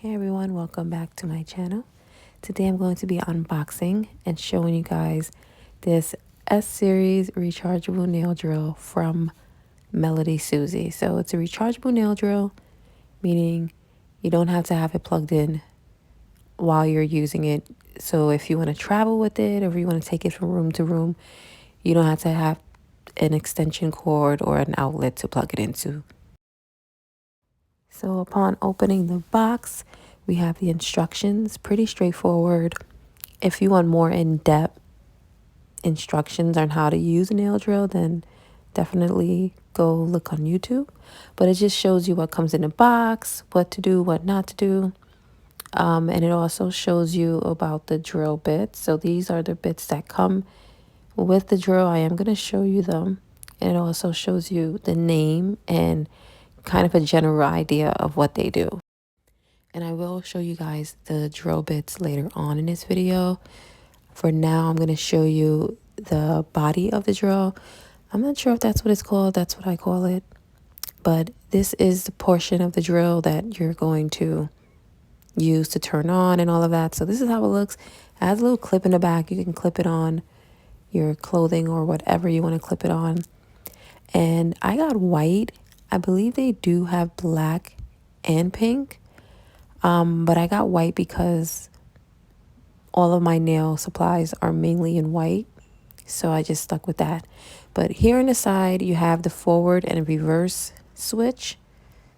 Hey everyone, welcome back to my channel. Today I'm going to be unboxing and showing you guys this S Series rechargeable nail drill from Melody Susie. So it's a rechargeable nail drill, meaning you don't have to have it plugged in while you're using it. So if you want to travel with it or if you want to take it from room to room, you don't have to have an extension cord or an outlet to plug it into. So upon opening the box, we have the instructions, pretty straightforward. If you want more in-depth instructions on how to use a nail drill, then definitely go look on YouTube. But it just shows you what comes in the box, what to do, what not to do. And it also shows you about the drill bits. So these are the bits that come with the drill. I am going to show you them. And it also shows you the name and kind of a general idea of what they do. And I will show you guys the drill bits later on in this video. For now, I'm going to show you the body of the drill. I'm not sure if that's what it's called. That's what I call it. But this is the portion of the drill that you're going to use to turn on and all of that. So this is how it looks. It has a little clip in the back. You can clip it on your clothing or whatever you want to clip it on. And I got white. I believe they do have black and pink. But I got white because all of my nail supplies are mainly in white. So I just stuck with that. But here on the side, you have the forward and reverse switch.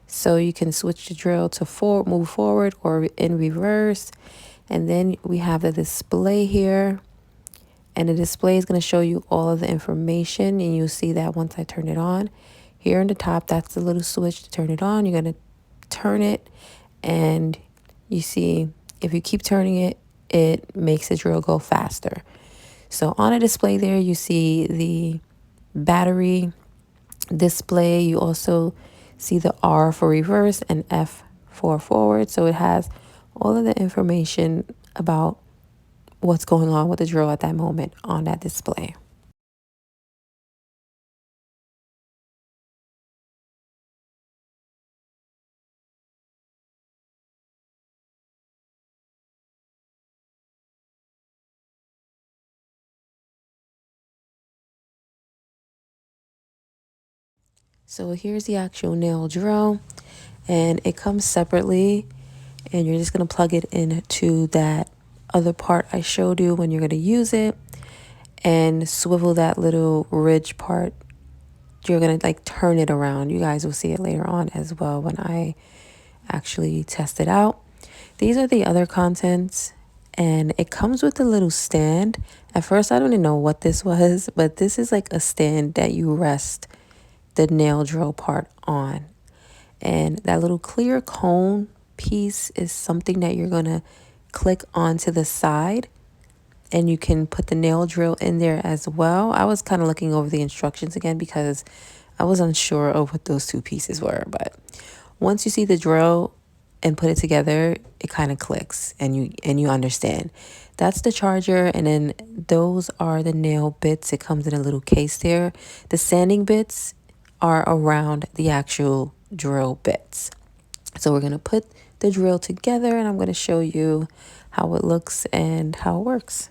So you can switch the drill to move forward or in reverse. And then we have the display here. And the display is going to show you all of the information. And you'll see that once I turn it on. Here on the top, that's the little switch to turn it on. You're going to turn it. And you see, if you keep turning it, it makes the drill go faster. So on a display there, you see the battery display. You also see the R for reverse and F for forward. So it has all of the information about what's going on with the drill at that moment on that display. So here's the actual nail drill, and it comes separately, and you're just going to plug it into that other part I showed you when you're going to use it, and swivel that little ridge part. You're going to like turn it around. You guys will see it later on as well when I actually test it out. These are the other contents, and it comes with a little stand. At first, I don't even know what this was, but this is like a stand that you rest the nail drill part on. And that little clear cone piece is something that you're going to click onto the side, and you can put the nail drill in there as well. I was kind of looking over the instructions again because I was unsure of what those two pieces were. But once you see the drill and put it together, it kind of clicks and you understand. That's the charger, and then those are the nail bits. It comes in a little case there. The sanding bits are around the actual drill bits. So we're going to put the drill together, and I'm going to show you how it looks and how it works.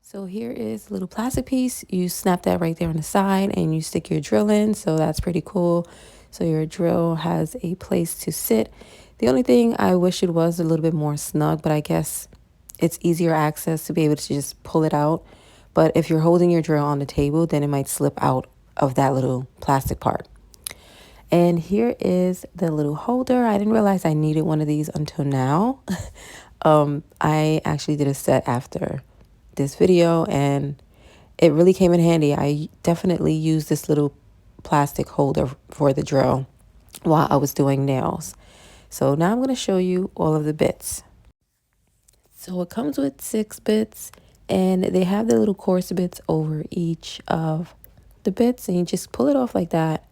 So here is a little plastic piece. You snap that right there on the side and you stick your drill in. So that's pretty cool. So your drill has a place to sit. The only thing I wish it was a little bit more snug, but I guess it's easier access to be able to just pull it out. But if you're holding your drill on the table, then it might slip out of that little plastic part. And here is the little holder. I didn't realize I needed one of these until now. I actually did a set after this video, and it really came in handy. I definitely used this little plastic holder for the drill while I was doing nails. So now I'm going to show you all of the bits. So it comes with 6 bits, and they have the little coarse bits over each of the bits, and you just pull it off like that.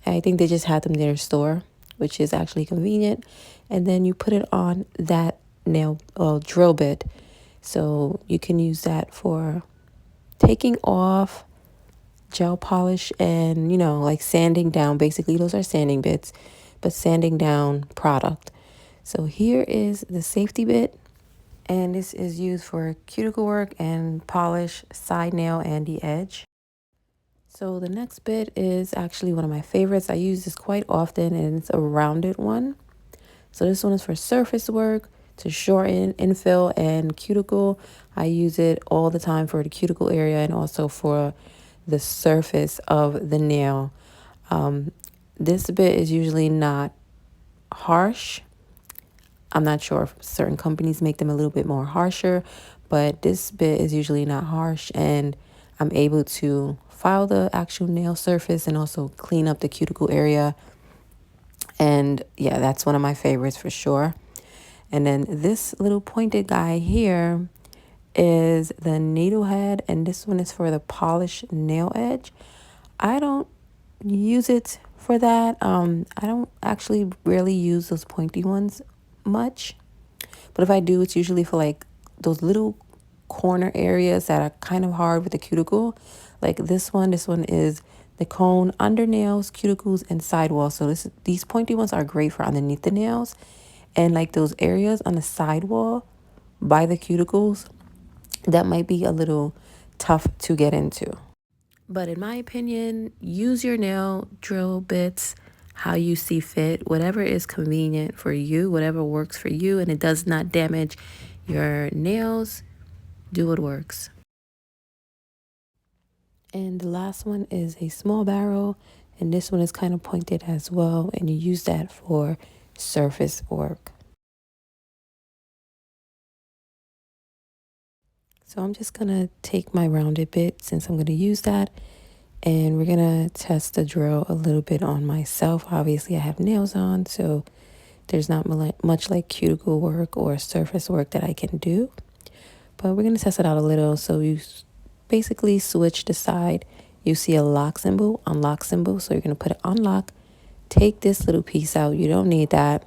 I think they just had them in their store, which is actually convenient. And then you put it on that drill bit. So you can use that for taking off gel polish and, like sanding down. Basically, those are sanding bits, but sanding down product. So here is the safety bit, and this is used for cuticle work and polish side nail and the edge. So the next bit is actually one of my favorites. I use this quite often, and it's a rounded one. So this one is for surface work, to shorten, infill, and cuticle. I use it all the time for the cuticle area and also for the surface of the nail. This bit is usually not harsh. I'm not sure if certain companies make them a little bit more harsher, but this bit is usually not harsh, and I'm able to file the actual nail surface and also clean up the cuticle area. And yeah, that's one of my favorites for sure. And then this little pointed guy here is the needle head, and this one is for the polished nail edge. I don't use it for that. I don't actually really use those pointy ones much, but if I do, it's usually for like those little corner areas that are kind of hard with the cuticle. Like this one is the cone under nails, cuticles, and sidewall. So these pointy ones are great for underneath the nails, and like those areas on the sidewall by the cuticles, that might be a little tough to get into. But in my opinion, use your nail drill bits how you see fit, whatever is convenient for you, whatever works for you, and it does not damage your nails, do what works. And the last one is a small barrel, and this one is kind of pointed as well, and you use that for surface work. So I'm just gonna take my rounded bit since I'm gonna use that, and we're gonna test the drill a little bit on myself. Obviously I have nails on, so there's not much like cuticle work or surface work that I can do, but we're gonna test it out a little. So you basically switch the side, you see a lock symbol, unlock symbol, so you're gonna put it on lock, take this little piece out, you don't need that,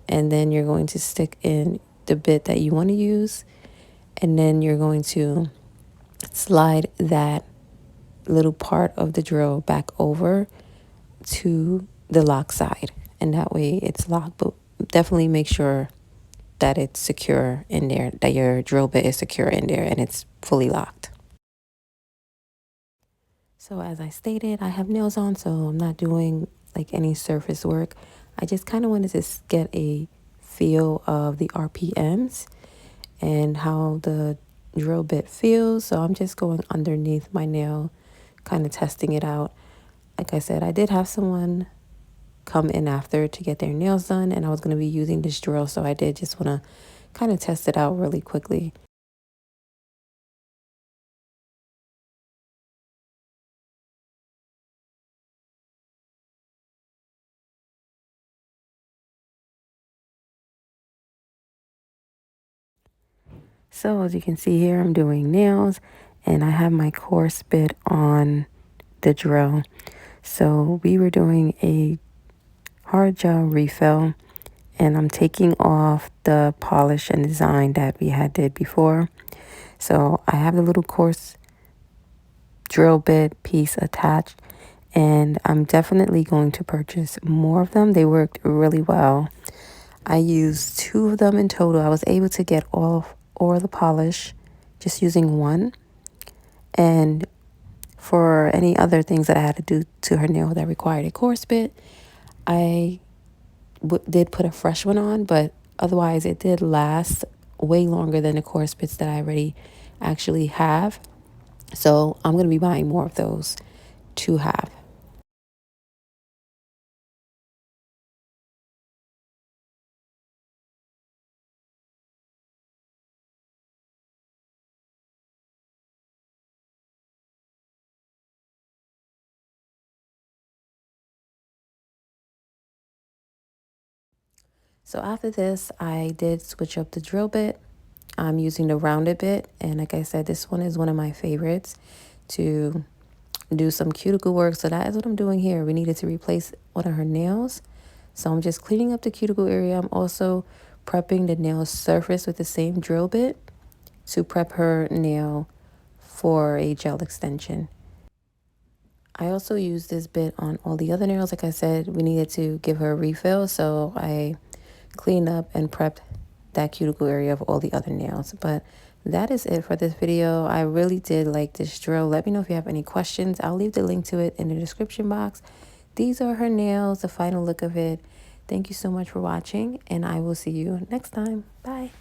and then you're going to stick in the bit that you want to use, and then you're going to slide that little part of the drill back over to the lock side, and that way it's locked. But definitely make sure that it's secure in there, that your drill bit is secure in there and it's fully locked. So as I stated, I have nails on, so I'm not doing like any surface work. I just kind of wanted to get a feel of the RPMs and how the drill bit feels. So I'm just going underneath my nail, kind of testing it out. Like I said, I did have someone come in after to get their nails done, and I was going to be using this drill, so I did just want to kind of test it out really quickly. So as you can see here, I'm doing nails, and I have my coarse bit on the drill. So we were doing a hard gel refill, and I'm taking off the polish and design that we had did before. So I have the little coarse drill bit piece attached, and I'm definitely going to purchase more of them. They worked really well. I used 2 of them in total. I was able to get off all the polish just using one. And for any other things that I had to do to her nail that required a coarse bit, I did put a fresh one on, but otherwise it did last way longer than the coarse bits that I already actually have. So I'm going to be buying more of those to have. So after this, I did switch up the drill bit. I'm using the rounded bit, and like I said, this one is one of my favorites to do some cuticle work. So that is what I'm doing here. We needed to replace one of her nails, so I'm just cleaning up the cuticle area. I'm also prepping the nail surface with the same drill bit to prep her nail for a gel extension. I also used this bit on all the other nails. Like I said, we needed to give her a refill, so I cleaned up and prepped that cuticle area of all the other nails. But that is it for this video. I really did like this drill. Let me know if you have any questions. I'll leave the link to it in the description box. These are her nails, the final look of it. Thank you so much for watching, and I will see you next time. Bye.